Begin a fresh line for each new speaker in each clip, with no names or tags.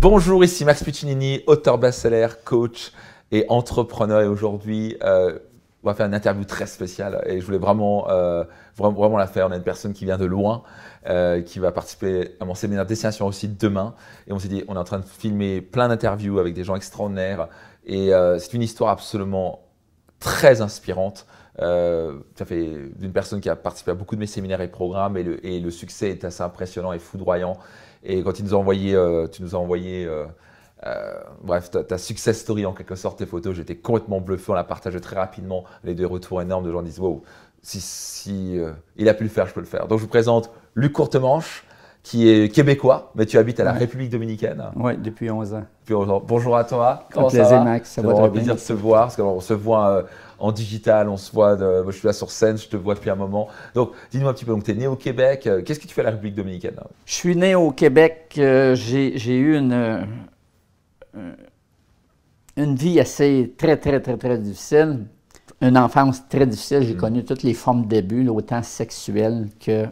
Bonjour, ici Max Piccinini, auteur best-seller, coach et entrepreneur. Et aujourd'hui, on va faire une interview très spéciale et je voulais vraiment la faire. On a une personne qui vient de loin, qui va participer à mon séminaire Destination Réussite demain. Et on s'est dit, on est en train de filmer plein d'interviews avec des gens extraordinaires. Et c'est une histoire absolument très inspirante. Ça fait d'une personne qui a participé à beaucoup de mes séminaires et programmes et le succès est assez impressionnant et foudroyant. Et quand tu nous as envoyé, bref, ta success story en quelque sorte, tes photos, j'étais complètement bluffé. On l'a partagé très rapidement. Les deux retours énormes de gens disent wow, si il a pu le faire, je peux le faire. Donc je vous présente Luc Courtemanche, qui est québécois, mais tu habites à la République dominicaine.
Oui, depuis 11 ans.
Bonjour à toi.
Comment ça va? Max,
ça va très bien. Plaisir de se voir, parce qu'on se voit en digital, on se voit, moi, je suis là sur scène, je te vois depuis un moment. Donc dis-nous un petit peu, tu es né au Québec, qu'est-ce que tu fais à la République dominicaine?
Je suis né au Québec, j'ai eu une vie assez très difficile, une enfance très difficile. J'ai connu toutes les formes d'abus, autant sexuelles que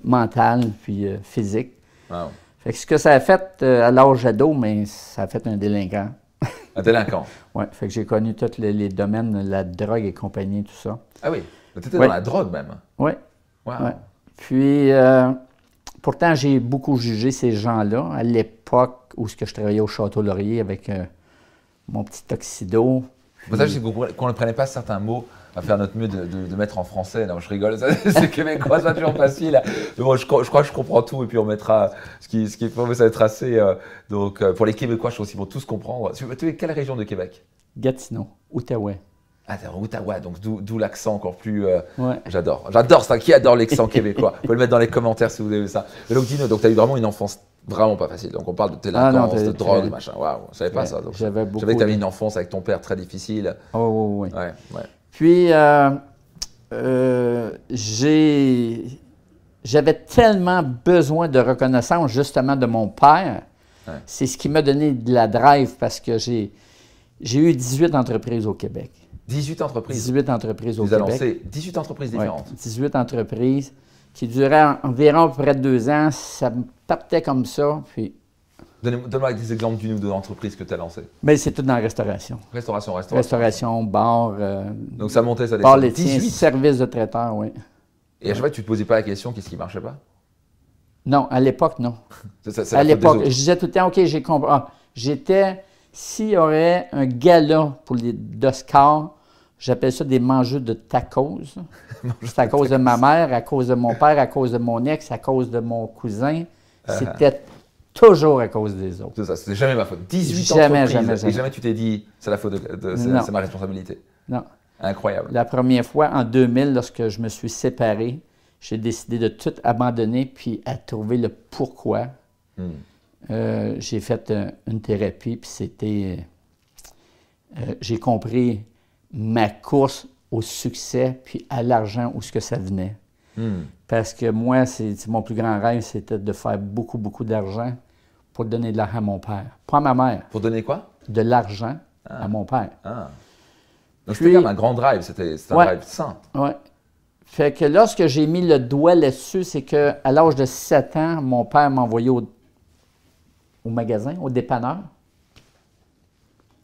mentales puis physiques.
Wow.
Fait que ce que ça a fait à l'âge ado, mais ça a fait un délinquant.
Un délinquant?
Oui, fait que j'ai connu tous les domaines, la drogue et compagnie, tout ça.
Ah oui, tu étais dans la drogue même?
Oui.
Wow.
Ouais. Puis, pourtant, j'ai beaucoup jugé ces gens-là à l'époque où je travaillais au Château-Laurier avec mon petit tuxedo.
Pour ça, je sais qu'on ne prenait pas certains mots à faire notre mieux de mettre en français. Non, je rigole, c'est québécois, c'est pas toujours facile. Mais bon, je crois que je comprends tout et puis on mettra ce qu'il faut, mais ça va être assez. Donc, pour les Québécois, je trouve aussi pour tous comprendre. Tu es quelle région de Québec?
Gatineau, Outaouais.
Ah, t'es en Outaouais, donc d'où l'accent encore plus.
Ouais.
J'adore ça. Qui adore l'accent québécois? Vous pouvez le mettre dans les commentaires si vous avez ça. Mais donc, dis-nous, donc tu as eu vraiment une enfance vraiment pas facile. Donc, on parle de délinquance, de drogue, machin. Waouh, je savais pas ça. Donc, je savais que tu avais une enfance avec ton père très difficile.
Oh, oui.
Ouais.
Puis, j'avais tellement besoin de reconnaissance, justement, de mon père. Ouais. C'est ce qui m'a donné de la drive parce que j'ai eu 18 entreprises au Québec.
18 entreprises?
18 entreprises au Québec.
Vous avez lancé 18 entreprises différentes?
Oui, 18 entreprises qui duraient environ à peu près 2 ans. Ça me partait comme ça. Puis...
Donne-moi des exemples d'une ou deux entreprises que tu as lancées.
Bien, c'est tout dans la restauration. Restauration, bar.
Donc ça montait, ça descendait.
Bar laitier, service de traiteur, oui.
Et à chaque fois, tu ne te posais pas la question, qu'est-ce qui ne marchait pas?
Non, à l'époque, non.
À
l'époque, je disais tout le temps, OK, j'ai compris. S'il y aurait un gala pour les d'Oscar, j'appelle ça des mangeux de tacos. C'est à cause de ma mère, à cause de mon père, à cause de mon ex, à cause de mon cousin. C'était toujours à cause des autres.
C'est ça, c'était jamais ma faute. 18
entreprises. Jamais.
Et jamais tu t'es dit, c'est la faute c'est ma responsabilité.
Non.
Incroyable.
La première fois, en 2000, lorsque je me suis séparé, j'ai décidé de tout abandonner puis à trouver le pourquoi. J'ai fait une thérapie, puis c'était... j'ai compris ma course au succès, puis à l'argent, où ce que ça venait. Parce que moi, mon plus grand rêve, c'était de faire beaucoup d'argent pour donner de l'argent à mon père. Pas à ma mère.
Pour donner quoi? De
l'argent à mon père.
Donc c'était quand même un grand drive, c'était un drive sain.
Oui. Fait que lorsque j'ai mis le doigt là-dessus, c'est qu'à l'âge de 7 ans, mon père m'a envoyé au magasin, au dépanneur.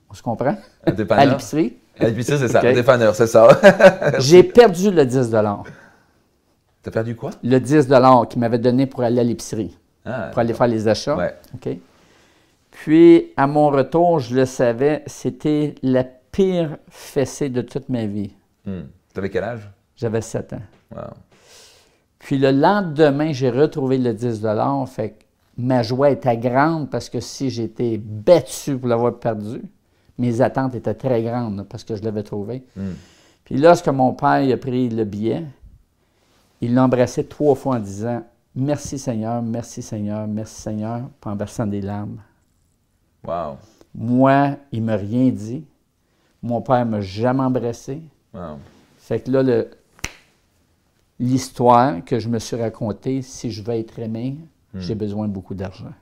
On se comprend?
À
l'épicerie.
À l'épicerie, c'est ça. Au dépanneur, c'est ça.
J'ai perdu le 10 $.
T'as perdu quoi?
Le 10 $ qu'il m'avait donné pour aller à l'épicerie, pour aller faire les achats.
Ouais.
Okay. Puis, à mon retour, je le savais, c'était la pire fessée de toute ma vie.
T'avais quel âge?
J'avais 7 ans.
Wow.
Puis, le lendemain, j'ai retrouvé le 10 $. Fait que ma joie était grande parce que si j'étais battu pour l'avoir perdu, mes attentes étaient très grandes parce que je l'avais trouvé. Puis lorsque mon père a pris le billet, il l'a embrassé 3 fois en disant « Merci Seigneur, merci Seigneur, merci Seigneur », puis en versant des larmes.
Wow.
Moi, il ne m'a rien dit. Mon père ne m'a jamais embrassé.
Wow.
Fait que là, l'histoire que je me suis racontée, si je veux être aimé, j'ai besoin de beaucoup d'argent.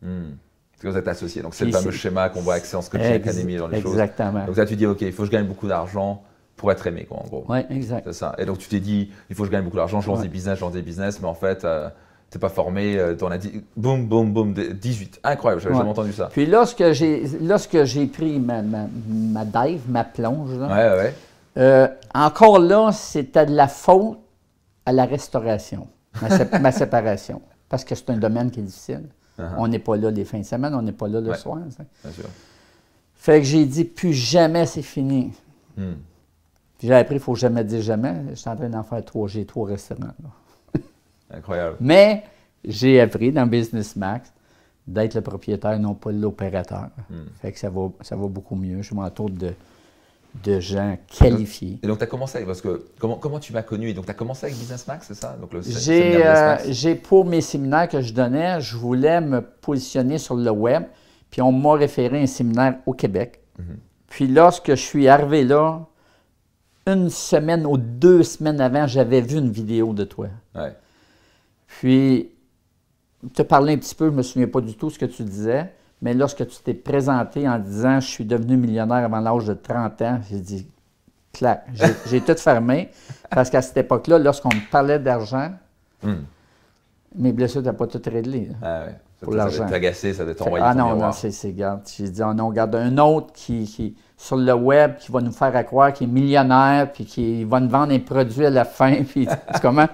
C'est que vous êtes associés. Donc, c'est le fameux schéma qu'on voit avec Séance Coaching Academy dans les choses.
Exactement.
Donc, là, tu dis, OK, il faut que je gagne beaucoup d'argent pour être aimé, quoi, en gros.
Oui, exact.
C'est ça. Et donc, tu t'es dit, il faut que je gagne beaucoup d'argent, je lance des business, mais en fait, t'es pas formé, t'en as dit, boum, boum, boum, 18. Incroyable, j'avais jamais entendu ça.
Puis lorsque j'ai pris ma dive, ma plonge, là, encore là, c'était de la faute à la restauration, ma séparation. Parce que c'est un domaine qui est difficile. On n'est pas là les fins de semaine, on n'est pas là le soir. Bien sûr. Fait que j'ai dit, plus jamais c'est fini. Puis j'ai appris, il ne faut jamais dire jamais. Je suis en train d'en faire 3. J'ai 3 restaurants. Là.
Incroyable.
Mais j'ai appris dans Business Max d'être le propriétaire, non pas l'opérateur. Fait que ça va beaucoup mieux. Je m'entoure de gens qualifiés.
Et donc, tu as commencé avec, parce que comment tu m'as connu? Et donc, tu as commencé avec Business Max, c'est ça? Donc,
j'ai pour mes séminaires que je donnais, je voulais me positionner sur le web, puis on m'a référé à un séminaire au Québec. Puis lorsque je suis arrivé là, 1 semaine ou 2 semaines avant, j'avais vu une vidéo de toi. Puis, te parler un petit peu, je ne me souviens pas du tout ce que tu disais. Mais lorsque tu t'es présenté en disant « Je suis devenu millionnaire avant l'âge de 30 ans », j'ai dit « Clac ». J'ai tout fermé parce qu'à cette époque-là, lorsqu'on me parlait d'argent, mes blessures n'étaient pas toutes réglées. Pour l'argent.
Ça devait t'agacer, ça devait t'envoyer
Ah non, c'est garde. J'ai dit « Oh non, regarde, un autre qui sur le web qui va nous faire croire qu'il est millionnaire puis qui va nous vendre un produit à la fin. » Puis tu comment?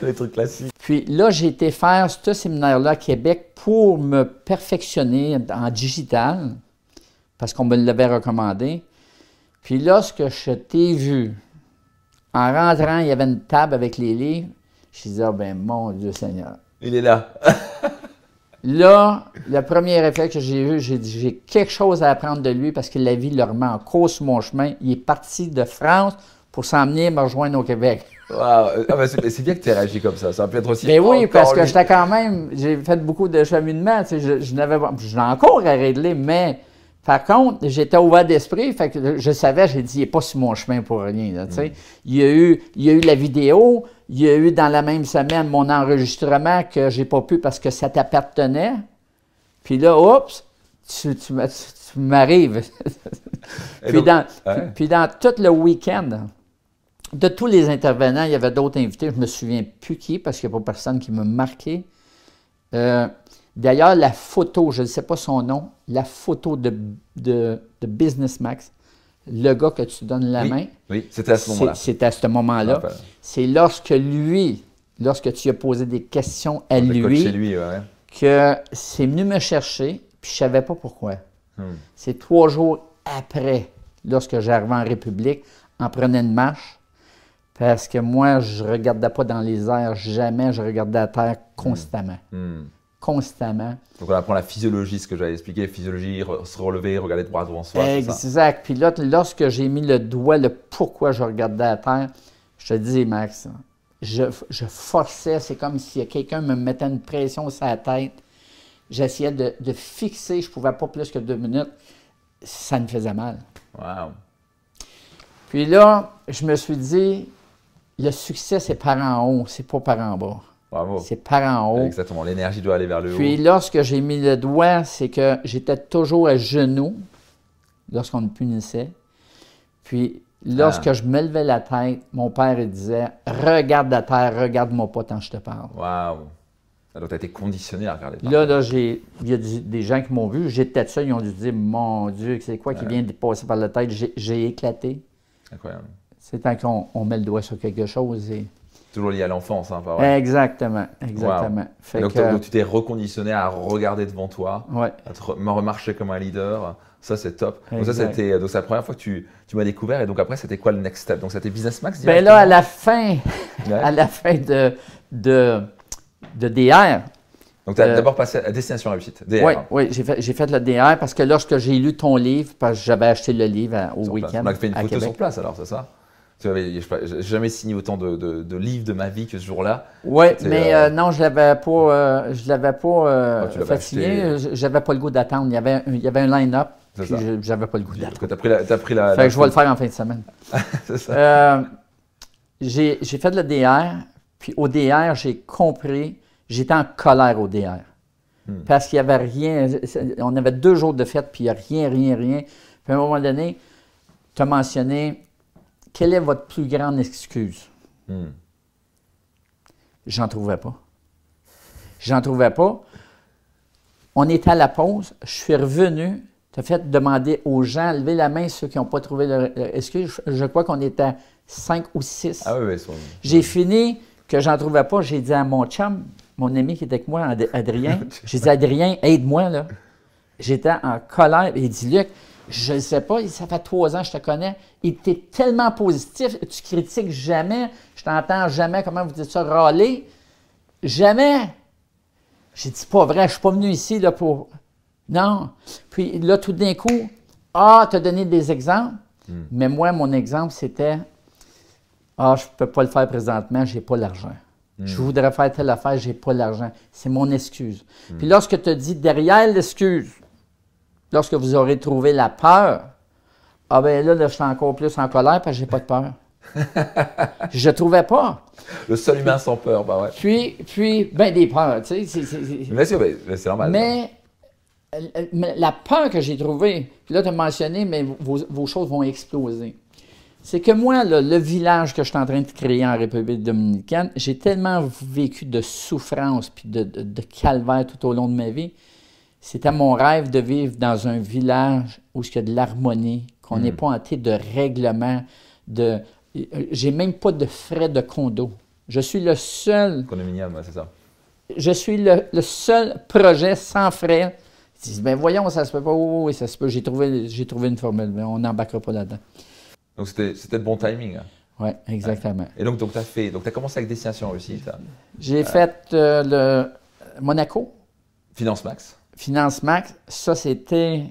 Les trucs classiques.
Puis là, j'ai été faire ce séminaire-là à Québec pour me perfectionner en digital, parce qu'on me l'avait recommandé. Puis lorsque je t'ai vu, en rentrant, il y avait une table avec les livres, je me suis dit, ah ben mon Dieu Seigneur.
Il est là.
Là, le premier réflexe que j'ai eu, j'ai dit, j'ai quelque chose à apprendre de lui parce que la vie le remet en cause sur mon chemin. Il est parti de France pour s'emmener me rejoindre au Québec.
Wow. Ah ben c'est bien que tu aies réagi comme ça. Ça peut être aussi.
Mais oui, parce que j'étais quand même, j'ai fait beaucoup de cheminement. Tu sais, je n'ai encore à régler, mais par contre, j'étais ouvert d'esprit. Fait que je savais, j'ai dit, il n'est pas sur mon chemin pour rien. Là, tu sais. Il y a eu la vidéo, il y a eu dans la même semaine mon enregistrement que j'ai pas pu parce que ça t'appartenait. Puis là, oups, tu m'arrives. Puis dans tout le week-end, de tous les intervenants, il y avait d'autres invités, je ne me souviens plus qui, parce qu'il n'y a pas personne qui m'a marqué. D'ailleurs, la photo, je ne sais pas son nom, la photo de Business Max, le gars que tu donnes la main.
Oui, c'était à ce moment-là.
C'était à ce moment-là. C'est lorsque tu as posé des questions à lui, que c'est venu me chercher, puis je ne savais pas pourquoi. C'est 3 jours après, lorsque j'arrivais en République, en prenant une marche, parce que moi, je ne regardais pas dans les airs, jamais, je regardais à terre constamment. Constamment.
Donc on apprend la physiologie, ce que j'avais expliqué, physiologie, se relever, regarder droit devant soi.
Exact. Puis là, lorsque j'ai mis le doigt, le pourquoi je regardais à terre, je te dis, Max, je forçais, c'est comme si quelqu'un me mettait une pression sur la tête. J'essayais de fixer, je ne pouvais pas plus que 2 minutes. Ça me faisait mal.
Wow.
Puis là, je me suis dit, le succès, c'est par en haut, c'est pas par en bas.
Bravo.
C'est par en haut.
Exactement, l'énergie doit aller vers le haut.
Puis lorsque j'ai mis le doigt, c'est que j'étais toujours à genoux lorsqu'on me punissait. Puis lorsque je me levais la tête, mon père il disait « Regarde la terre, regarde-moi pas tant je te parle. »
Wow. Donc tu as été conditionné à regarder la
terre. Là, il y a des gens qui m'ont vu, j'étais ça, ils ont dû dire « Mon Dieu, c'est quoi qui vient de passer par la tête? » J'ai éclaté.
Incroyable. C'est
tant qu'on met le doigt sur quelque chose.
Toujours lié à l'enfance, hein, pas
vrai? Exactement, exactement.
Wow. Fait donc tu t'es reconditionné à regarder devant toi, à te remarcher comme un leader. Ça, c'est top. Donc ça, c'est la première fois que tu m'as découvert. Et donc après, c'était quoi le next step? Donc c'était Business Max
directement? Ben là, à la fin de DR.
Donc tu as d'abord passé à Destination Réussite, DR.
Oui, j'ai fait le DR parce que lorsque j'ai lu ton livre, parce que j'avais acheté le livre au week-end.
On a fait une photo sur place alors, c'est ça? Je n'ai jamais signé autant de livres de ma vie que ce jour-là.
Oui, mais non, je ne l'avais pas fait signer. Je n'avais pas le goût d'attendre. Il y avait un line-up, puis je n'avais pas le goût d'attendre.
T'as pris la
fait que je vais le faire en fin de semaine.
C'est ça.
J'ai fait le DR, puis au DR, j'ai compris, j'étais en colère au DR. Parce qu'il n'y avait rien, on avait 2 jours de fête, puis il n'y a rien. Puis à un moment donné, tu as mentionné, quelle est votre plus grande excuse? J'en trouvais pas. J'en trouvais pas. On était à la pause. Je suis revenu. Tu as fait demander aux gens, lever la main, ceux qui n'ont pas trouvé leur excuse. Je crois qu'on était 5 ou 6.
Ah oui,
J'ai fini, que j'en trouvais pas. J'ai dit à mon chum, mon ami qui était avec moi, Adrien, j'ai dit, Adrien, aide-moi, là. J'étais en colère. Il dit, Luc, je ne sais pas, ça fait 3 ans que je te connais. Il était tellement positif, tu critiques jamais, je t'entends jamais, comment vous dites ça, râler. Jamais. J'ai dit, c'est pas vrai, je ne suis pas venu ici là, pour... Non. Puis là, tout d'un coup, tu as donné des exemples, mais moi, mon exemple, c'était, je ne peux pas le faire présentement, je n'ai pas l'argent. Je voudrais faire telle affaire, je n'ai pas l'argent. C'est mon excuse. Puis lorsque tu as dit derrière l'excuse, lorsque vous aurez trouvé la peur, ben là, je suis encore plus en colère parce que j'ai pas de peur. Je ne trouvais pas.
Le seul humain sans peur, bah ouais.
Puis des peurs, tu sais.
Bien sûr, c'est normal.
Mais la peur que j'ai trouvée, puis là, tu as mentionné, mais vos choses vont exploser. C'est que moi, là, le village que je suis en train de créer en République dominicaine, j'ai tellement vécu de souffrance puis de calvaire tout au long de ma vie. C'était mon rêve de vivre dans un village où il y a de l'harmonie, qu'on n'est pas hanté de règlements, j'ai même pas de frais de condo. Je suis le seul...
Condominium, c'est ça.
Je suis le seul projet sans frais. Ils disent, ben voyons, ça se peut pas. Oui, ça se peut. J'ai trouvé une formule, mais on n'embarquera pas là-dedans.
Donc c'était le bon timing.
Oui, exactement.
Ouais. Et donc tu as commencé avec Destination Réussie.
J'ai fait le Monaco.
Finance Max.
Finance Max, ça c'était...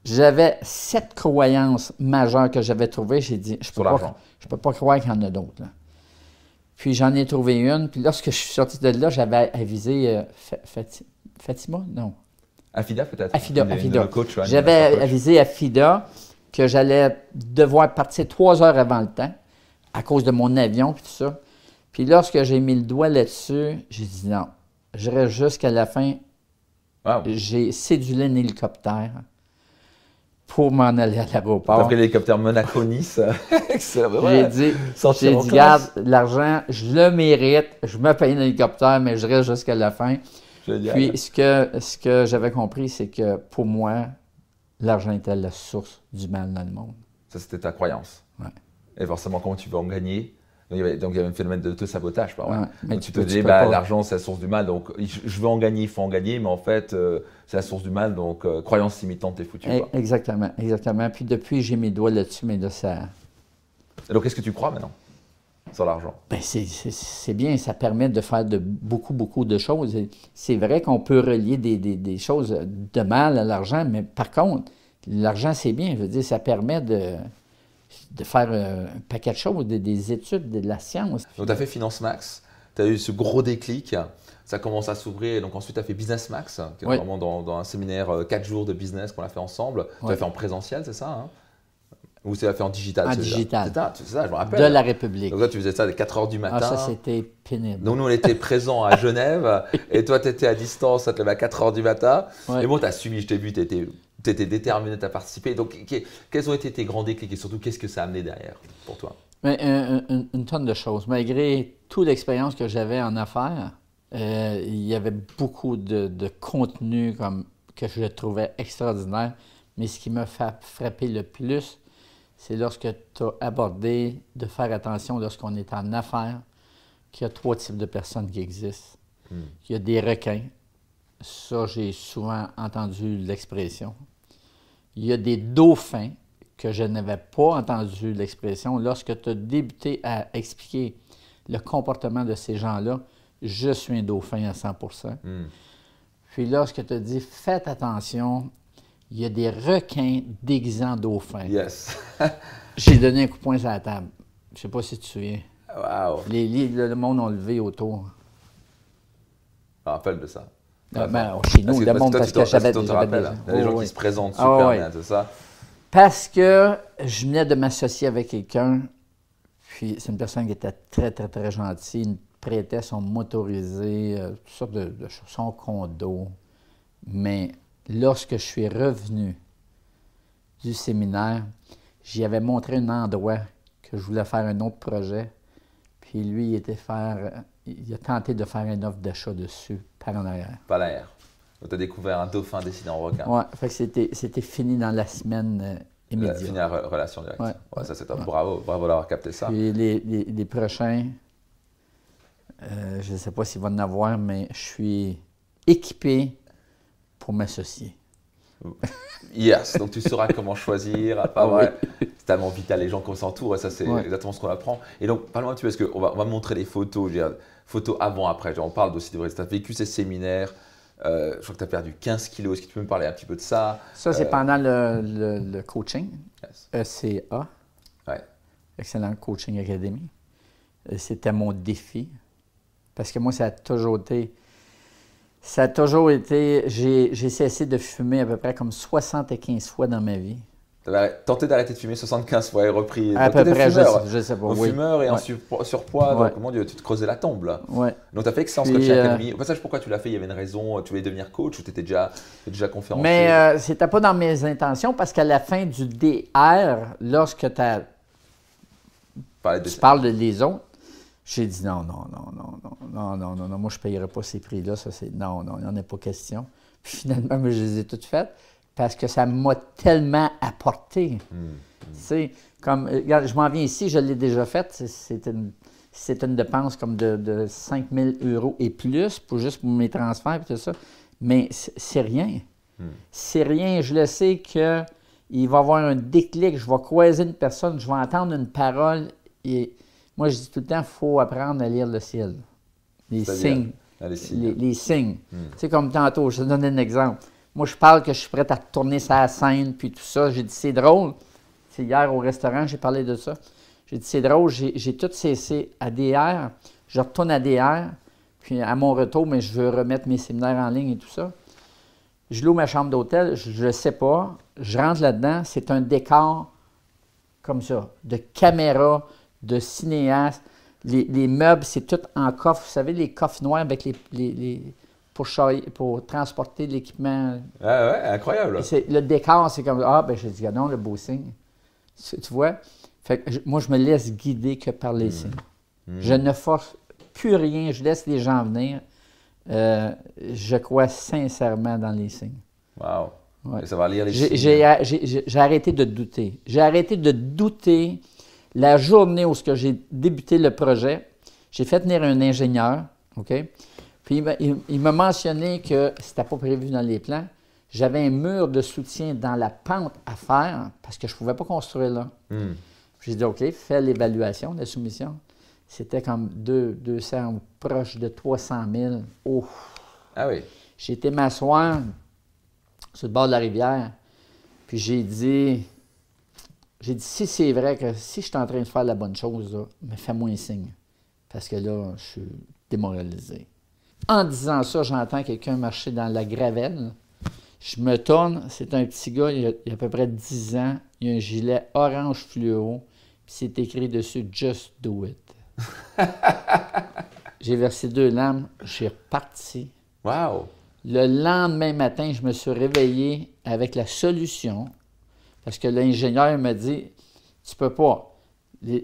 J'avais 7 croyances majeures que j'avais trouvées. J'ai dit, je ne peux pas croire qu'il y en a d'autres. Là. Puis j'en ai trouvé une. Puis lorsque je suis sorti de là, j'avais avisé Fatima? Non.
Afida peut-être?
Afida.
Coach,
j'avais avisé Afida que j'allais devoir partir 3 heures avant le temps à cause de mon avion et tout ça. Puis lorsque j'ai mis le doigt là-dessus, j'ai dit non. Je reste jusqu'à la fin.
Wow.
J'ai cédulé un hélicoptère pour m'en aller à l'aéroport.
Tu as pris l'hélicoptère Monaco-Nice.
J'ai dit, regarde, l'argent, je le mérite, je me paye un hélicoptère, mais je reste jusqu'à la fin.
Génial.
Puis, ce que j'avais compris, c'est que pour moi, l'argent était la source du mal dans le monde.
Ça, c'était ta croyance.
Ouais.
Et forcément, comment tu veux en gagner? Donc, il y avait un phénomène d'auto-sabotage.
Mais
tu te dis, l'argent, c'est la source du mal. Donc, je veux en gagner, il faut en gagner. Mais en fait, c'est la source du mal. Donc, croyance limitante, t'es foutu. Quoi.
Exactement. Puis, depuis, j'ai mes doigts là-dessus, mais là, ça...
Et donc, qu'est-ce que tu crois maintenant sur l'argent?
Ben, c'est bien. Ça permet de faire beaucoup de choses. C'est vrai qu'on peut relier des choses de mal à l'argent, mais par contre, l'argent, c'est bien. Je veux dire, ça permet de faire un paquet de choses, des études, de la science.
Donc, tu as fait Finance Max, tu as eu ce gros déclic, ça commence à s'ouvrir. Donc, ensuite, tu as fait Business Max, qui est vraiment dans un séminaire 4 jours de business qu'on a fait ensemble. Tu l'as fait en présentiel, c'est ça hein? Ou tu l'as fait en digital?
En digital.
C'est ça, je me rappelle.
De la République.
Donc, toi, tu faisais ça à 4 h du matin.
Ah, ça, c'était pénible.
Donc, nous, on était présents à Genève et toi, tu étais à distance, ça te levait à 4 h du matin. Et moi, tu as suivi, je t'ai vu, tu étais déterminé à participer. Donc, quels ont été tes grands déclics et surtout, qu'est-ce que ça a amené derrière pour toi?
Mais, une tonne de choses. Malgré toute l'expérience que j'avais en affaires, il y avait beaucoup de contenu que je trouvais extraordinaire. Mais ce qui m'a frappé le plus, c'est lorsque tu as abordé de faire attention lorsqu'on est en affaires, qu'il y a 3 types de personnes qui existent. Il y a des requins. Ça, j'ai souvent entendu l'expression. Il y a des dauphins, que je n'avais pas entendu l'expression. Lorsque tu as débuté à expliquer le comportement de ces gens-là, je suis un dauphin à 100%. Puis lorsque tu as dit, faites attention, il y a des requins déguisés en dauphins.
Yes.
J'ai donné un coup de poing sur la table. Je ne sais pas si tu te souviens.
Wow.
Le monde a levé autour.
Je me rappelle de ça.
Chez nous, le monde, parce que j'avais
des gens qui se présentent super bien, c'est ça?
Parce que je venais de m'associer avec quelqu'un, puis c'est une personne qui était très gentille, il me prêtait son motorisé, toutes sortes de choses, son condo. Mais lorsque je suis revenu du séminaire, j'y avais montré un endroit que je voulais faire un autre projet, puis lui, il était faire il a tenté de faire une offre d'achat dessus par en arrière.
Par l'air. Donc, tu as découvert un dauphin dessiné en requin.
Ouais, fait que c'était fini dans la semaine immédiate.
Fini la relation directe.
Ouais.
Ouais, ça, c'est top. Bravo d'avoir capté ça.
Puis les prochains, je ne sais pas s'il va en avoir, mais je suis équipé pour m'associer.
Yes, donc tu sauras comment choisir. C'est tellement vital, les gens qu'on s'entoure, et ça c'est exactement ce qu'on apprend. Et donc, parle-moi un petit peu, parce qu'on va montrer les photos, je veux dire, photos avant-après. On parle aussi de tu as vécu ces séminaires, je crois que tu as perdu 15 kilos. Est-ce que tu peux me parler un petit peu de ça?
Ça, c'est pendant le coaching, ECA, Excellent Coaching Academy. C'était mon défi, parce que moi, ça a toujours été, j'ai cessé de fumer à peu près comme 75 fois dans ma vie.
Tu avais tenté d'arrêter de fumer 75 fois et repris.
À peu près, je sais pas.
Fumeur et en surpoids, donc mon Dieu, tu te creusais la tombe là.
Ouais.
Donc tu as fait Excellence Coaching Academy. Au passage, pourquoi tu l'as fait? Il y avait une raison, tu voulais devenir coach ou tu étais déjà conférencier?
Mais c'était pas dans mes intentions parce qu'à la fin du DR, lorsque tu parles de les autres, j'ai dit non, moi je ne payerai pas ces prix-là, non, il n'en est pas question. Puis finalement, je les ai toutes faites parce que ça m'a tellement apporté. Tu sais, comme, regarde, je m'en viens ici, je l'ai déjà faite, c'est une dépense comme de 5 000 € et plus, juste pour mes transferts et tout ça, mais c'est rien. C'est rien, je le sais qu'il va y avoir un déclic, je vais croiser une personne, je vais entendre une parole et... Moi, je dis tout le temps, il faut apprendre à lire le ciel. Les signes. Les signes. Tu sais, comme tantôt, je te donne un exemple. Moi, je parle que je suis prête à retourner sa scène, puis tout ça. J'ai dit, c'est drôle. C'est hier au restaurant, j'ai parlé de ça. J'ai dit, c'est drôle, j'ai tout cessé à DR. Je retourne à DR, puis à mon retour, mais je veux remettre mes séminaires en ligne et tout ça. Je loue ma chambre d'hôtel, je ne sais pas. Je rentre là-dedans, c'est un décor comme ça, de caméra, de cinéastes. Les meubles, c'est tout en coffre. Vous savez, les coffres noirs avec pour transporter l'équipement.
Ah ouais, incroyable.
Le décor, c'est comme, j'ai dit, non, le beau signe. Tu vois? Fait que moi, je me laisse guider que par les signes. Je ne force plus rien, je laisse les gens venir. Je crois sincèrement dans les signes.
Wow. Ouais. Ça va lire les signes.
J'ai arrêté de douter. J'ai arrêté de douter. La journée où j'ai débuté le projet, j'ai fait venir un ingénieur, OK? Puis il m'a mentionné que c'était pas prévu dans les plans. J'avais un mur de soutien dans la pente à faire parce que je ne pouvais pas construire là. J'ai dit, OK, fais l'évaluation, la soumission. C'était comme 200, proche de 300 000. Oh!
Ah oui?
J'ai été m'asseoir sur le bord de la rivière, puis j'ai dit, si c'est vrai que si je suis en train de faire la bonne chose, là, mais fais-moi un signe. Parce que là, je suis démoralisé. En disant ça, j'entends quelqu'un marcher dans la gravelle. Je me tourne, c'est un petit gars, il a à peu près 10 ans. Il a un gilet orange fluo, puis c'est écrit dessus « Just do it ». J'ai versé 2 larmes, j'ai reparti.
Wow!
Le lendemain matin, je me suis réveillé avec la solution. Parce que l'ingénieur m'a dit, tu peux pas.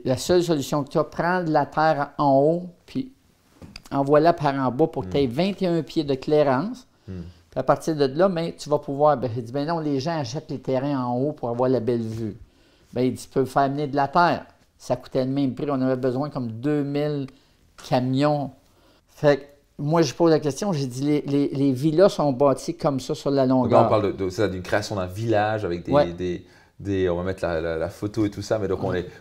La seule solution que tu as, prends de la terre en haut, puis envoie-la par en bas pour que tu aies 21 pieds de clairance. Puis à partir de là, ben, tu vas pouvoir... il dit, non, les gens achètent les terrains en haut pour avoir la belle vue. Ben, il dit, tu peux faire amener de la terre. Ça coûtait le même prix. On avait besoin comme 2000 camions. Fait que moi, je pose la question, j'ai dit, les villas sont bâties comme ça sur la longueur.
Donc là, on parle d'une création d'un village avec on va mettre la photo et tout ça, mais donc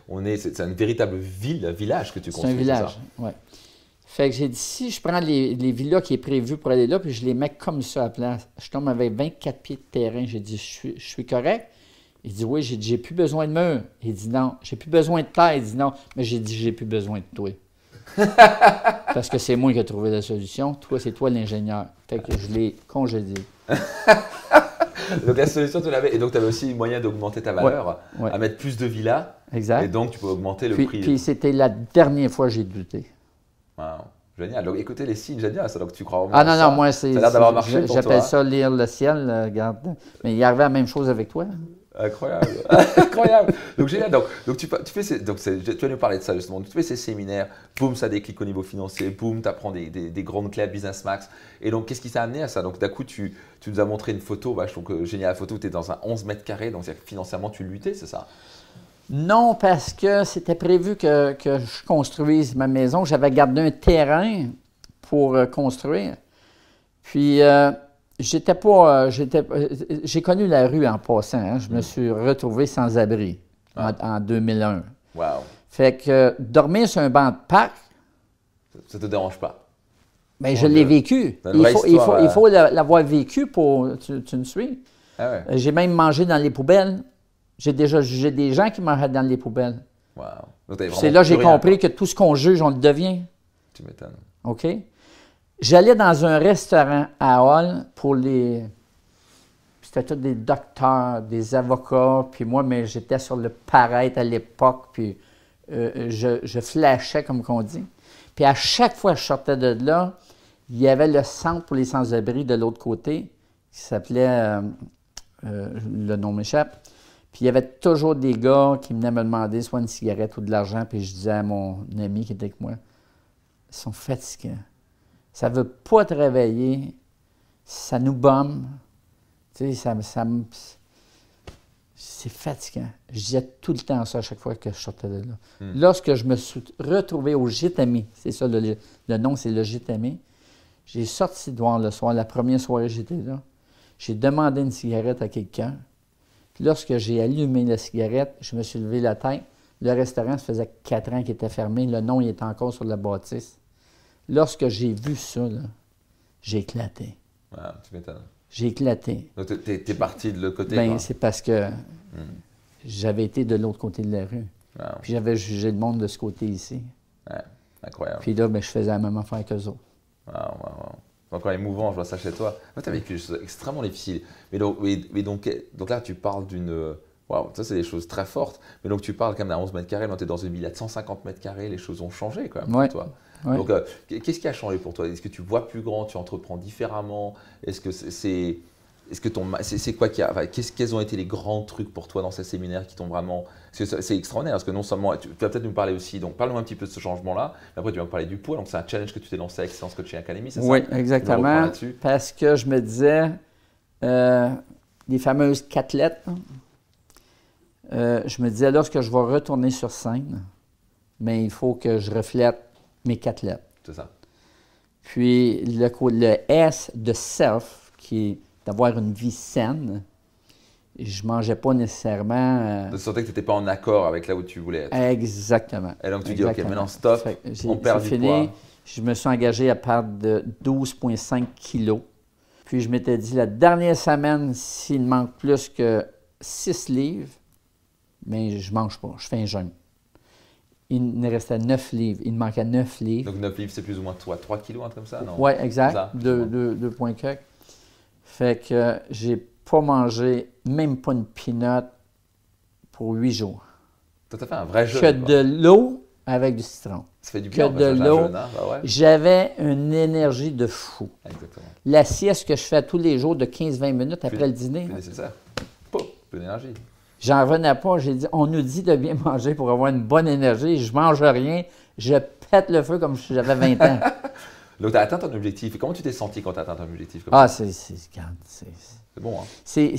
c'est une véritable village que tu construis.
C'est un village, oui. Fait que j'ai dit, si je prends les villas qui est prévu pour aller là, puis je les mets comme ça à place, je tombe avec 24 pieds de terrain. J'ai dit, je suis correct? Il dit, oui. J'ai dit, j'ai plus besoin de mur. Il dit, non. J'ai plus besoin de terre. Il dit, non. Mais j'ai dit, j'ai plus besoin de toi. Parce que c'est moi qui ai trouvé la solution. Toi, c'est toi l'ingénieur. Fait que je l'ai congédié.
Donc la solution, tu l'avais. Et donc, tu avais aussi moyen d'augmenter ta valeur, à mettre plus de villas.
Exact.
Et donc, tu peux augmenter le prix.
Puis c'était la dernière fois que j'ai douté.
Wow. Génial. Donc, écoutez, les signes, génial. Ça, donc, tu crois vraiment
Ah non, moi,
ça a l'air d'avoir marché pour toi.
J'appelle ça lire le ciel, regarde. Mais il arrivait la même chose avec toi.
Incroyable, incroyable. Donc génial. Donc tu fais tu vas nous parler de ça justement. Tu fais ces séminaires, boum, ça déclique au niveau financier, boum, tu apprends des grandes clés à Business Max. Et donc qu'est-ce qui t'a amené à ça? Donc d'un coup, tu nous as montré une photo, je trouve que génial la photo où tu es dans un 11 mètres carrés, donc financièrement tu luttais, c'est ça?
Non, parce que c'était prévu que je construise ma maison. J'avais gardé un terrain pour construire. Puis, j'ai connu la rue en passant. Hein. Je me suis retrouvé sans abri en 2001.
Wow.
Fait que dormir sur un banc de parc,
ça te dérange pas?
Bien, je l'ai vécu. Il faut l'avoir vécu pour... Tu me suis?
Ah ouais.
J'ai même mangé dans les poubelles. J'ai déjà jugé des gens qui mangeaient dans les poubelles.
Wow.
C'est là que j'ai compris que tout ce qu'on juge, on le devient.
Tu m'étonnes.
OK? J'allais dans un restaurant à Hall pour les... C'était tous des docteurs, des avocats, puis moi, mais j'étais sur le paraître à l'époque, puis je flashais, comme qu'on dit. Puis à chaque fois que je sortais de là, il y avait le centre pour les sans-abri de l'autre côté, qui s'appelait... le nom m'échappe. Puis il y avait toujours des gars qui venaient me demander soit une cigarette ou de l'argent, puis je disais à mon ami qui était avec moi, ils sont fatigants. Ça ne veut pas te réveiller, ça nous bombe. Tu sais, c'est fatigant. Je disais tout le temps ça à chaque fois que je sortais de là. Lorsque je me suis retrouvé au Gîte Ami, c'est ça le nom, c'est le Gîte Ami, j'ai sorti de voir le soir, la première soirée j'étais là, j'ai demandé une cigarette à quelqu'un. Puis lorsque j'ai allumé la cigarette, je me suis levé la tête. Le restaurant, ça faisait 4 ans qu'il était fermé. Le nom, il était encore sur la bâtisse. Lorsque j'ai vu ça, j'ai éclaté.
Ah, tu m'étonnes.
J'ai éclaté.
Donc, tu es parti de l'autre côté?
Bien, c'est parce que j'avais été de l'autre côté de la rue.
Wow.
Puis j'avais jugé le monde de ce côté ici.
Ouais, incroyable.
Puis là, je faisais la même affaire qu'eux autres.
Wow. C'est encore émouvant, je vois ça chez toi. Toi, tu as vécu des choses extrêmement difficiles. Mais donc là, tu parles d'une... Waouh, ça, c'est des choses très fortes. Mais donc, tu parles quand même d'un 11 mètres carrés. Tu es dans une villa de 150 mètres carrés. Les choses ont changé quand même pour toi. Ouais. Donc, qu'est-ce qui a changé pour toi? Est-ce que tu vois plus grand? Tu entreprends différemment? Est-ce que c'est quoi qui a... Enfin, quels ont été les grands trucs pour toi dans ces séminaires qui t'ont vraiment... Parce que c'est extraordinaire, parce que non seulement... Tu vas peut-être nous parler aussi, donc parle-nous un petit peu de ce changement-là. Après, tu vas me parler du poids. Donc, c'est un challenge que tu t'es lancé avec Excellence Coaching Academy, c'est ça?
Oui, exactement. Parce que je me disais, les fameuses catelettes, je me disais, lorsque je vais retourner sur scène, mais il faut que je reflète mes catelettes.
C'est ça.
Puis, le S de self, qui est d'avoir une vie saine, je ne mangeais pas nécessairement...
Tu sentais que tu n'étais pas en accord avec là où tu voulais être.
Exactement.
Et donc, tu dis, OK, maintenant, stop, on perd du poids.
Je me suis engagé à perdre de 12,5 kilos. Puis, je m'étais dit, la dernière semaine, s'il me manque plus que 6 livres, mais je ne mange pas, je fais un jeûne. Il me restait 9 livres. Il me manquait 9 livres.
Donc, 9 livres, c'est plus ou moins 3 kilos, un truc comme ça, non?
Oui, exact. 2 points quelques. Fait que j'ai pas mangé même pas une peanut pour 8 jours.
Tu as fait un vrai jeûne.
Que de l'eau avec du citron.
Ça fait du bien.
Que de l'eau. J'avais une énergie de fou.
Exactement.
La sieste que je fais tous les jours de 15-20 minutes après le dîner.
C'est nécessaire. Pouf, peu d'énergie.
J'en revenais pas. J'ai dit, on nous dit de bien manger pour avoir une bonne énergie. Je mange rien. Je pète le feu comme si j'avais 20 ans.
Donc, tu as atteint ton objectif. Et comment tu t'es senti quand tu as atteint ton objectif?
C'est
bon, hein?
C'est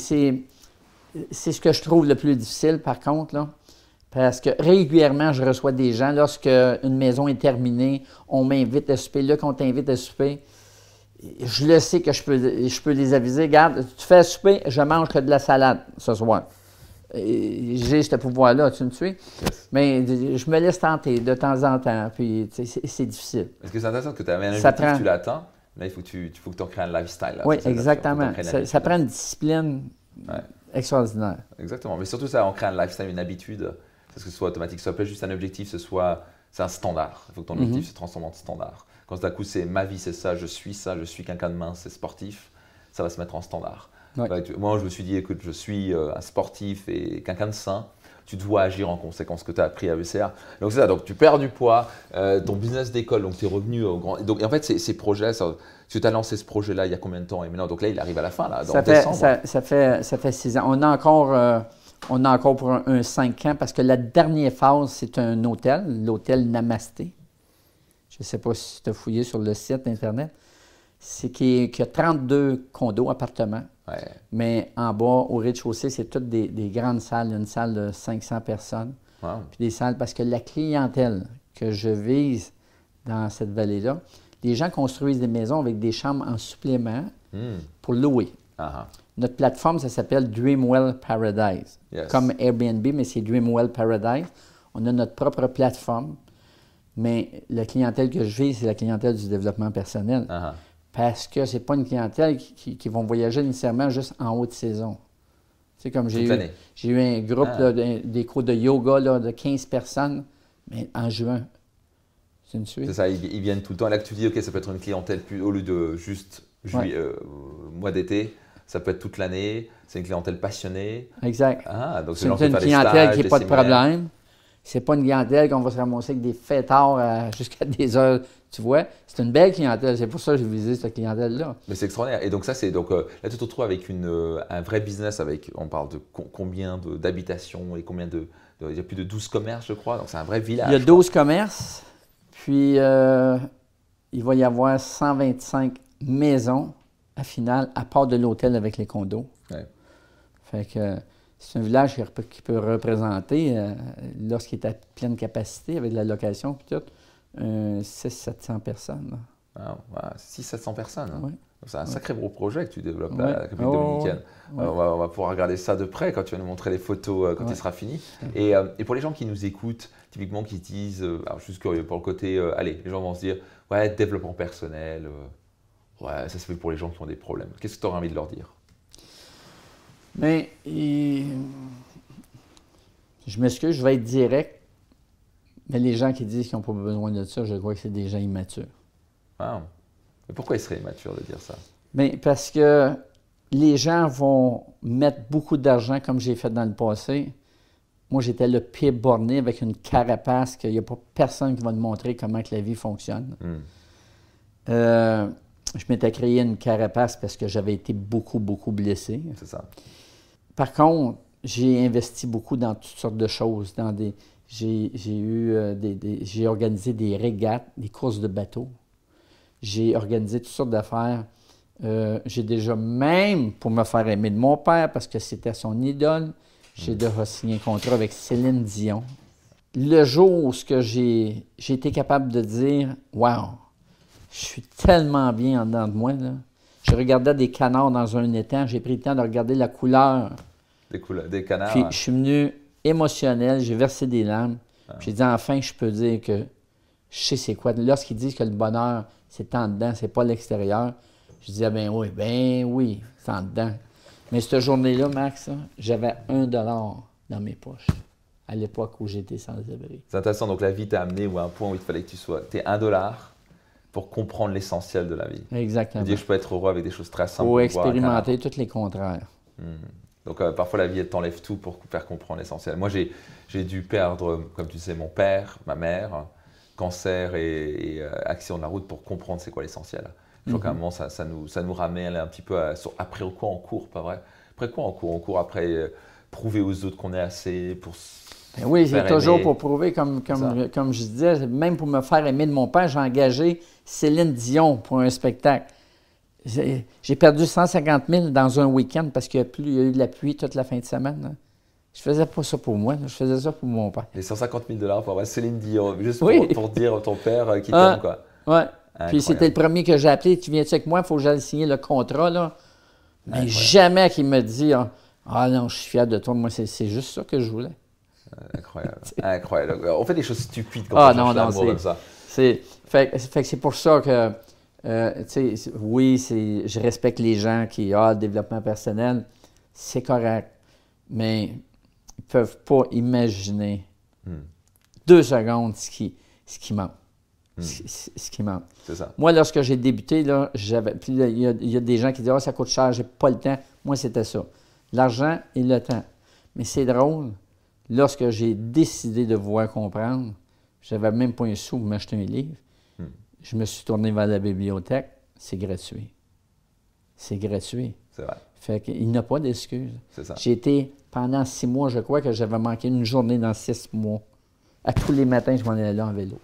ce que je trouve le plus difficile, par contre, là. Parce que régulièrement, je reçois des gens. Lorsque une maison est terminée, on m'invite à souper. Là, qu'on t'invite à souper, je le sais que je peux les aviser. Regarde, tu fais à souper, je mange que de la salade ce soir. J'ai ce pouvoir-là, tu me suis? Yes. Mais je me laisse tenter de temps en temps, puis c'est difficile.
Est-ce que c'est intéressant que tu avais un objectif, tu l'as atteint? Là, il faut que tu en crées un lifestyle. Là,
oui, exactement. Ça prend une discipline extraordinaire.
Exactement. Mais surtout, ça, on crée un lifestyle, une habitude. Que ce soit automatique, que ce soit pas juste un objectif, c'est un standard. Il faut que ton objectif se transforme en standard. Quand tout à coup, c'est ma vie, c'est ça, je suis quelqu'un de mince, c'est sportif, ça va se mettre en standard. Ouais. Moi, je me suis dit, écoute, je suis un sportif et quelqu'un de sain. Tu dois agir en conséquence que tu as appris à ECR. Donc, c'est ça. Donc, tu perds du poids, ton business décolle, donc tu es revenu au grand. Donc, en fait, ces projets, tu as lancé ce projet-là il y a combien de temps? Et maintenant, donc là, il arrive à la fin, là, dans décembre.
Ça fait 6 ans. On a encore pour un 5 ans parce que la dernière phase, c'est un hôtel, l'hôtel Namasté. Je ne sais pas si tu as fouillé sur le site Internet. C'est qu'il y a 32 condos, appartements.
Ouais.
Mais en bas, au rez-de-chaussée, c'est toutes des grandes salles, une salle de 500 personnes.
Wow.
Puis des salles, parce que la clientèle que je vise dans cette vallée-là, les gens construisent des maisons avec des chambres en supplément pour louer. Notre plateforme, ça s'appelle Dreamwell Paradise.
Yes.
Comme Airbnb, mais c'est Dreamwell Paradise. On a notre propre plateforme, mais la clientèle que je vise, c'est la clientèle du développement personnel. Parce que c'est pas une clientèle qui vont voyager nécessairement juste en haute saison. C'est comme j'ai eu un groupe, là, des cours de yoga là, de 15 personnes, mais en juin. C'est une suite.
C'est ça, ils viennent tout le temps. Là que tu dis, OK, ça peut être une clientèle plus, au lieu de juste mois d'été, ça peut être toute l'année. C'est une clientèle passionnée.
Exact.
Donc
c'est une clientèle qui n'a pas de problème. C'est pas une clientèle qu'on va se ramasser avec des fêtards jusqu'à des heures. Tu vois, c'est une belle clientèle. C'est pour ça que j'ai visé cette clientèle-là.
Mais c'est extraordinaire. Et donc ça, c'est donc là, tu te retrouves avec un vrai business. On parle de combien d'habitations et combien il y a plus de 12 commerces, je crois. Donc c'est un vrai village.
Il y a 12 commerces. Puis il va y avoir 125 maisons à finale, à part de l'hôtel avec les condos.
Ouais.
Fait que c'est un village qui peut représenter, lorsqu'il est à pleine capacité, avec la location et tout, 600-700 personnes.
Wow, 600-700 personnes.
Oui.
C'est un sacré gros projet que tu développes à la République dominicaine. On va pouvoir regarder ça de près quand tu vas nous montrer les photos quand il sera fini. Et pour les gens qui nous écoutent, typiquement qui disent, alors juste curieux pour le côté, allez, les gens vont se dire, ouais, développement personnel, ouais, ça se fait pour les gens qui ont des problèmes. Qu'est-ce que tu aurais envie de leur dire?
Mais je m'excuse, je vais être direct, mais les gens qui disent qu'ils n'ont pas besoin de ça, je crois que c'est des gens immatures.
Wow. Mais pourquoi ils seraient immatures de dire ça?
Bien, parce que les gens vont mettre beaucoup d'argent comme j'ai fait dans le passé. Moi, j'étais le pied borné avec une carapace qu'il n'y a pas personne qui va te montrer comment que la vie fonctionne. Je m'étais créé une carapace parce que j'avais été beaucoup blessé.
C'est ça.
Par contre, j'ai investi beaucoup dans toutes sortes de choses. J'ai organisé des régates, des courses de bateaux. J'ai organisé toutes sortes d'affaires. J'ai déjà, même pour me faire aimer de mon père, parce que c'était son idole, j'ai déjà signé un contrat avec Céline Dion. Le jour où j'ai été capable de dire « Wow, je suis tellement bien en dedans de moi. » Je regardais des canards dans un étang, j'ai pris le temps de regarder la couleur.
Des canards.
Puis je suis venu émotionnel, j'ai versé des larmes. J'ai dit « Enfin, je peux dire que je sais c'est quoi. » Lorsqu'ils disent que le bonheur, c'est en dedans, c'est pas l'extérieur. Je disais, ben oui, c'est en dedans. Mais cette journée-là, Max, j'avais $1 dans mes poches, à l'époque où j'étais sans abri.
C'est intéressant, donc la vie t'a amené à un point où il fallait que tu sois. Tu es $1 pour comprendre l'essentiel de la vie.
Exactement.
Dire je peux être heureux avec des choses très simples.
Pour expérimenter tous les contraires.
Donc parfois la vie, elle t'enlève tout pour faire comprendre l'essentiel. Moi, j'ai dû perdre, comme tu sais, mon père, ma mère, cancer et accident de la route pour comprendre c'est quoi l'essentiel. Je crois qu'à un moment, ça nous ramène un petit peu après quoi on court, pas vrai? Après quoi on court? On court après prouver aux autres qu'on est assez pour
oui, c'est toujours pour prouver, comme je disais, même pour me faire aimer de mon père, j'ai engagé Céline Dion pour un spectacle. J'ai perdu 150 000 dans un week-end parce qu'il y a eu de la pluie toute la fin de semaine. Je faisais pas ça pour moi, je faisais ça pour mon père.
Les 150 000 $ pour avoir Céline Dion, juste pour dire ton père qui t'aime, quoi.
Oui. Puis c'était le premier que j'ai appelé. Tu viens-tu avec moi? Il faut que j'aille signer le contrat, là. Mais jamais qu'il me dit « Ah non, je suis fier de toi. » Moi, c'est juste ça que je voulais.
Incroyable. Incroyable. On fait des choses stupides quand on cherche l'amour comme ça.
Fait que c'est pour ça que, oui, je respecte les gens qui ont le développement personnel. C'est correct. Mais ils ne peuvent pas imaginer 2 secondes ce qui manque. Ce qui manque.
C'est ça.
Moi, lorsque j'ai débuté, là, puis il y a des gens qui disent « Ah, ça coûte cher, j'ai pas le temps. » Moi, c'était ça. L'argent et le temps. Mais c'est drôle, lorsque j'ai décidé de vouloir comprendre, j'avais même pas un sou pour m'acheter un livre. Je me suis tourné vers la bibliothèque. C'est gratuit. C'est gratuit.
C'est vrai.
Fait qu'il n'y a pas d'excuse.
C'est ça.
J'ai été pendant 6 mois, je crois que j'avais manqué une journée dans 6 mois. À tous les matins, je m'en allais là en vélo.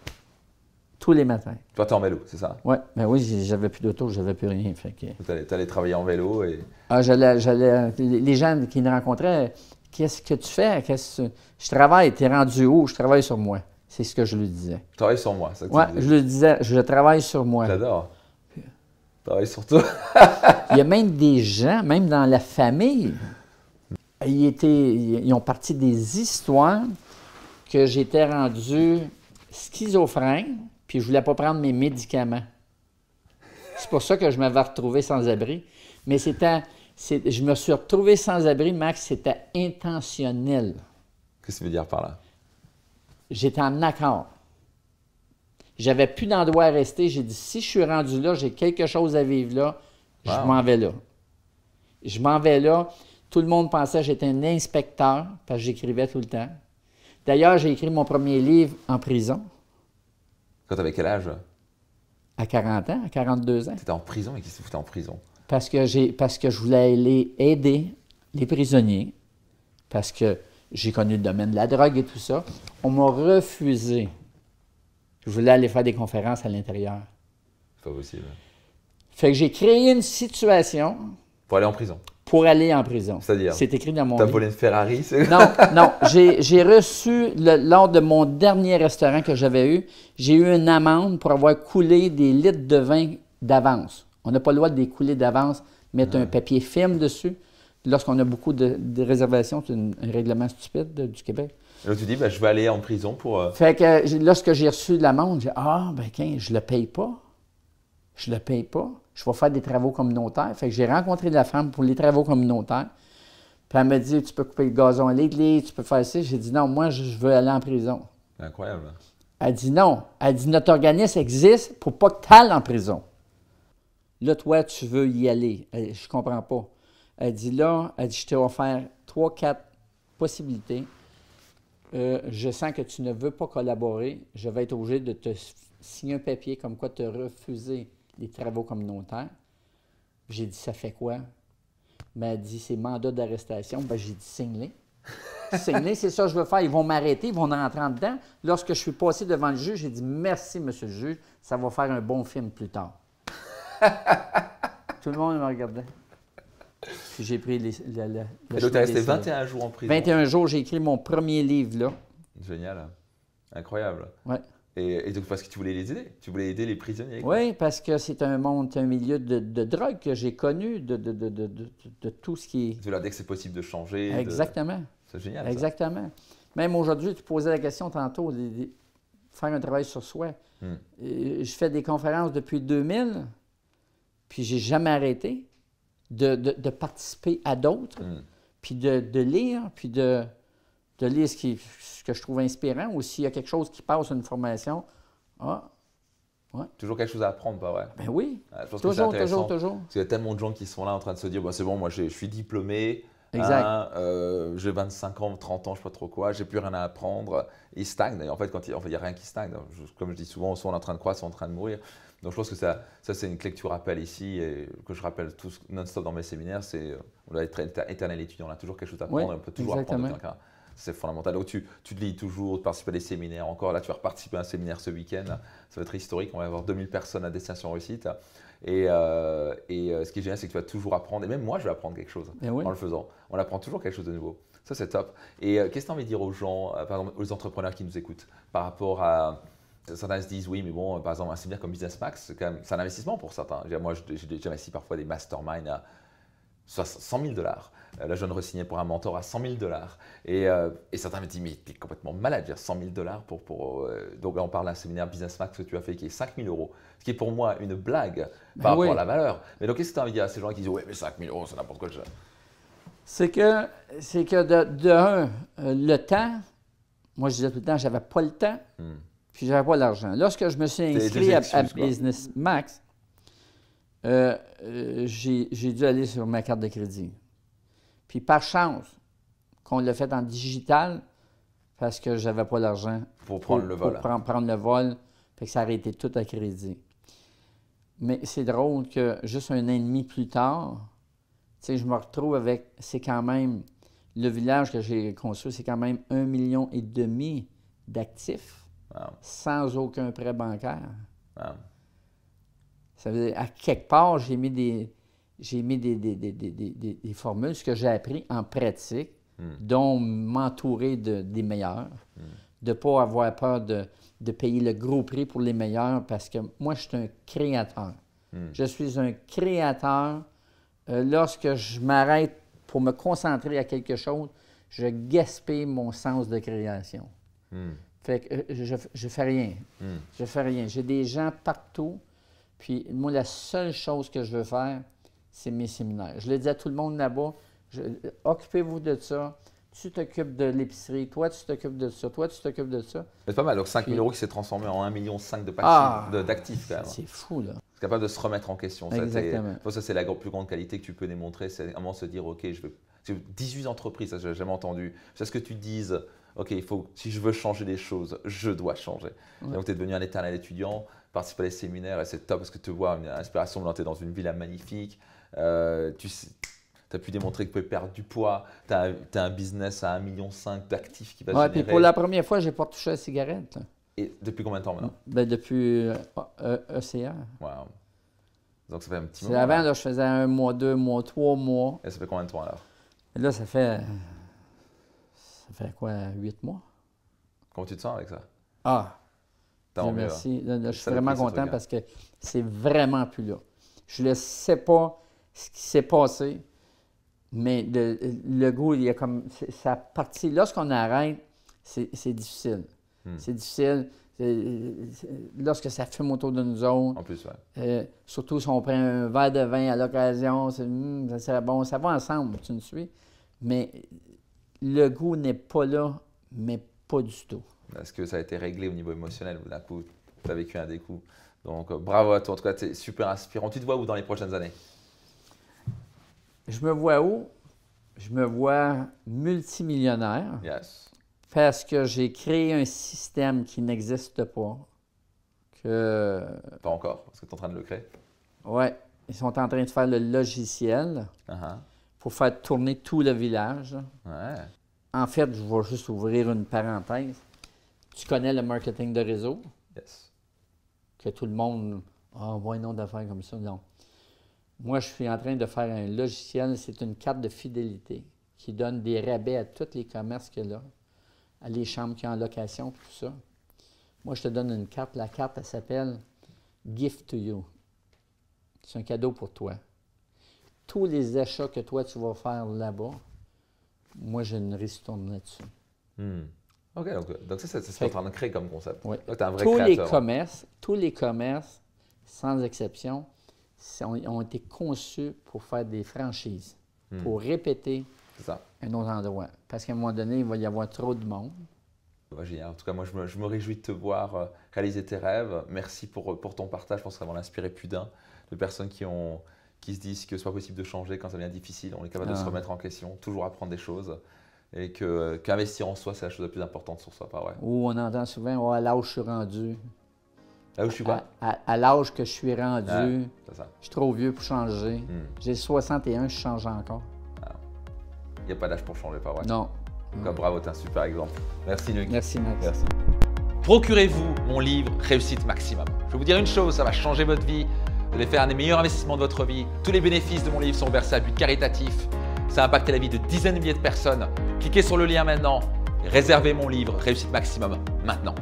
Tous les matins.
Toi, t'es en vélo, c'est ça?
Ouais, ben oui, j'avais plus d'auto, j'avais plus rien. Fait que...
T'allais travailler en vélo et...
Ah, les gens qui me rencontraient, qu'est-ce que tu fais? Je travaille, t'es rendu où? Je travaille sur moi. C'est ce que je lui disais.
Je travaille sur moi, c'est ça que
Ouais,
tu disais.
je lui disais, je travaille sur moi.
J'adore. Travaille sur toi.
Il y a même des gens, même dans la famille, ils ont parti des histoires que j'étais rendu schizophrène, puis je ne voulais pas prendre mes médicaments. C'est pour ça que je m'avais retrouvé sans abri. Mais je me suis retrouvé sans abri, Max, c'était intentionnel.
Qu'est-ce que tu veux dire par là?
J'étais en accord. J'avais plus d'endroit à rester. J'ai dit, si je suis rendu là, j'ai quelque chose à vivre là, je m'en vais là. Je m'en vais là. Tout le monde pensait que j'étais un inspecteur, parce que j'écrivais tout le temps. D'ailleurs, j'ai écrit mon premier livre en prison.
Quand t'avais quel âge?
À 40 ans, à 42 ans.
T'étais en prison, mais qu'est-ce que tu foutais en prison?
Parce que je voulais aller aider les prisonniers, parce que j'ai connu le domaine de la drogue et tout ça. On m'a refusé. Je voulais aller faire des conférences à l'intérieur.
C'est pas possible.
Fait que j'ai créé une situation...
Pour aller en prison?
Pour aller en prison.
C'est-à-dire?
C'est écrit dans mon
livre.
livre.
T'as volé une Ferrari?
Non. J'ai reçu, lors de mon dernier restaurant que j'avais eu, j'ai eu une amende pour avoir coulé des litres de vin d'avance. On n'a pas le droit de les couler d'avance, mettre un papier film dessus. Lorsqu'on a beaucoup de réservations, c'est un règlement stupide du Québec.
Et là, tu dis, je vais aller en prison pour...
Fait que lorsque j'ai reçu l'amende, j'ai dit, je le paye pas. Je le paye pas. Je vais faire des travaux communautaires. Fait que j'ai rencontré la femme pour les travaux communautaires. Puis elle m'a dit, tu peux couper le gazon à l'église, tu peux faire ça. J'ai dit, non, moi, je veux aller en prison.
C'est incroyable.
Elle dit, non. Elle dit, notre organisme existe pour pas que tu ailles en prison. Là, toi, tu veux y aller. Je comprends pas. Elle dit, je t'ai offert 3-4 possibilités. Je sens que tu ne veux pas collaborer. Je vais être obligé de te signer un papier comme quoi tu as refusé les travaux communautaires. J'ai dit, ça fait quoi? Ben, elle dit, c'est mandat d'arrestation. Ben, j'ai dit, signe-les. Signe-les, c'est ça que je veux faire. Ils vont m'arrêter, ils vont rentrer en dedans. Lorsque je suis passé devant le juge, j'ai dit, merci, monsieur le juge, ça va faire un bon film plus tard. Tout le monde me regardait. Puis j'ai pris
Et donc, tu as resté 21 jours en prison.
21 jours, j'ai écrit mon premier livre là.
Génial. Incroyable.
Ouais.
Et donc, parce que tu voulais les aider? Tu voulais aider les prisonniers?
Oui, parce que c'est un milieu de drogue que j'ai connu, de tout ce qui est...
Tu leur dis que c'est possible de changer.
Exactement.
C'est génial.
Exactement. Ça. Même aujourd'hui, tu posais la question tantôt, faire un travail sur soi. Je fais des conférences depuis 2000, puis j'ai jamais arrêté de participer à d'autres, puis de lire, puis de lire ce que je trouve inspirant, ou s'il y a quelque chose qui passe une formation. Ouais.
Toujours quelque chose à apprendre, pas vrai?
Ben oui.
Je pense
toujours.
Parce qu'il y a tellement de gens qui sont là en train de se dire, c'est bon, moi je suis diplômé,
exact.
J'ai 25 ans, 30 ans, je ne sais pas trop quoi, j'ai plus rien à apprendre. Ils stagnent. Et en fait, il n'y a rien qui stagne. Comme je dis souvent, soit on est en train de croître, soit on est en train de mourir. Donc je pense que ça c'est une clé que tu rappelles ici et que je rappelle tous non-stop dans mes séminaires, on doit être éternel étudiant, on a toujours quelque chose à apprendre,
oui,
on peut toujours apprendre de quelqu'un. C'est fondamental. Donc tu te lis toujours, tu participes à des séminaires. Encore là, tu vas participer à un séminaire ce week-end. Ça va être historique. On va avoir 2000 personnes à Destination Réussite. Et ce qui est génial, c'est que tu vas toujours apprendre. Et même moi, je vais apprendre quelque chose en le faisant. On apprend toujours quelque chose de nouveau. Ça, c'est top. Et qu'est-ce que tu as envie de dire aux gens, par exemple aux entrepreneurs qui nous écoutent, par rapport à… Certains se disent, oui, mais bon, par exemple, un séminaire comme Business Max, c'est un investissement pour certains. Moi, j'ai déjà investi parfois des masterminds à 100 000 $. Là, je viens de re-signer pour un mentor à 100 000 $. Et certains me disent, mais tu es complètement malade, 100 000 $ donc là, on parle d'un séminaire Business Max que tu as fait qui est 5 000 €, ce qui est pour moi une blague par rapport à la valeur. Mais donc, qu'est-ce que tu as envie de dire à ces gens qui disent, oui, mais 5 000 €, c'est n'importe quoi.
C'est que le temps, moi je disais tout le temps, j'avais pas le temps, puis j'avais pas l'argent. Lorsque je me suis inscrit à Business Max, j'ai dû aller sur ma carte de crédit. Puis par chance qu'on l'a fait en digital, parce que j'avais pas l'argent
pour prendre le vol.
Pour prendre le vol, fait que ça aurait été tout à crédit. Mais c'est drôle que juste un an et demi plus tard, tu sais, je me retrouve avec, c'est quand même Le village que j'ai construit, c'est quand même 1,5 million d'actifs, sans aucun prêt bancaire.
Wow.
Ça veut dire, à quelque part, j'ai mis des formules, ce que j'ai appris en pratique, dont m'entourer des meilleurs, de ne pas avoir peur de payer le gros prix pour les meilleurs, parce que moi, je suis un créateur. Je suis un créateur. Lorsque je m'arrête pour me concentrer à quelque chose, je gaspille mon sens de création. Fait que je fais rien. Je fais rien. J'ai des gens partout. Puis moi, la seule chose que je veux faire, c'est mes séminaires. Je le dis à tout le monde là-bas, occupez-vous de ça. Tu t'occupes de l'épicerie, toi tu t'occupes de ça, toi tu t'occupes de ça.
C'est pas mal, donc 5 000 euros qui s'est transformé en 1,5 million d'actifs quand même.
C'est fou, là.
C'est capable de se remettre en question.
Exactement.
Ça, c'est la plus grande qualité que tu peux démontrer, c'est vraiment se dire, OK, 18 entreprises, ça j'ai jamais entendu. C'est ce que tu dises, OK, si je veux changer les choses, je dois changer. Ouais. Donc tu es devenu un éternel étudiant, participe à des séminaires et c'est top parce que tu vois une inspiration de es dans une villa magnifique. Tu as pu démontrer que tu pouvais perdre du poids, tu as un business à 1,5 million d'actifs qui va générer.
Puis pour la première fois, je n'ai pas touché à la cigarette. Là.
Et depuis combien de temps maintenant?
Ben, depuis ECR.
Wow. Donc ça fait un petit moment.
Avant, là, je faisais 1 mois, 2 mois, 3 mois.
Et ça fait combien de temps alors?
Et là, ça fait quoi, 8 mois?
Comment tu te sens avec ça?
Merci. Là, je suis vraiment content parce que c'est vraiment plus là. Je ne sais pas ce qui s'est passé. Mais le goût, il y a comme. Ça partit. Lorsqu'on arrête, c'est difficile. C'est difficile. Lorsque ça fume autour de nous autres.
En plus,
surtout si on prend un verre de vin à l'occasion, ça serait bon. Ça va ensemble, tu me suis. Mais le goût n'est pas là, mais pas du tout.
Est-ce que ça a été réglé au niveau émotionnel d'un coup? Tu as vécu un des coups. Donc, bravo à toi. En tout cas, tu es super inspirant. Tu te vois où dans les prochaines années?
Je me vois où? Je me vois multimillionnaire.
Yes.
Parce que j'ai créé un système qui n'existe pas.
Pas encore, parce que tu es en train de le créer.
Oui. Ils sont en train de faire le logiciel pour faire tourner tout le village.
Ouais.
En fait, je vais juste ouvrir une parenthèse. Tu connais le marketing de réseau?
Yes.
Que tout le monde voit un nom d'affaires comme ça. Non. Moi, je suis en train de faire un logiciel, c'est une carte de fidélité qui donne des rabais à tous les commerces qu'il y a là, à les chambres qui sont en location, tout ça. Moi, je te donne une carte. La carte, elle s'appelle « Gift to you ». C'est un cadeau pour toi. Tous les achats que toi, tu vas faire là-bas, moi, j'ai une ristourne là-dessus.
OK, donc ça, c'est en train de créer comme concept.
Oui.
Donc, tu es un vrai
tous
créateur.
Tous les commerces, sans exception, ont été conçus pour faire des franchises, pour répéter un autre endroit. Parce qu'à un moment donné, il va y avoir trop de monde.
Génial. En tout cas, moi, je me réjouis de te voir réaliser tes rêves. Merci pour ton partage. Je pense que ça va en inspirer plus d'un de personnes qui se disent que ce n'est pas possible de changer quand ça devient difficile. On est capable de se remettre en question, toujours apprendre des choses. Et qu'investir en soi, c'est la chose la plus importante sur soi, pas vrai?
Ou on entend souvent, à l'âge où je suis rendu.
Là où je suis pas?
À l'âge que je suis rendu,
c'est ça.
Je suis trop vieux pour changer. J'ai 61, je change encore.
Il n'y a pas d'âge pour changer, pas vrai?
Non.
En tout cas, bravo, tu es un super exemple. Merci, Luc.
Merci, Max.
Merci. Procurez-vous mon livre Réussite Maximum. Je vais vous dire une chose, ça va changer votre vie. Vous allez faire un des meilleurs investissements de votre vie. Tous les bénéfices de mon livre sont versés à but caritatif. Ça a impacté la vie de dizaines de milliers de personnes. Cliquez sur le lien maintenant et réservez mon livre Réussite Maximum maintenant.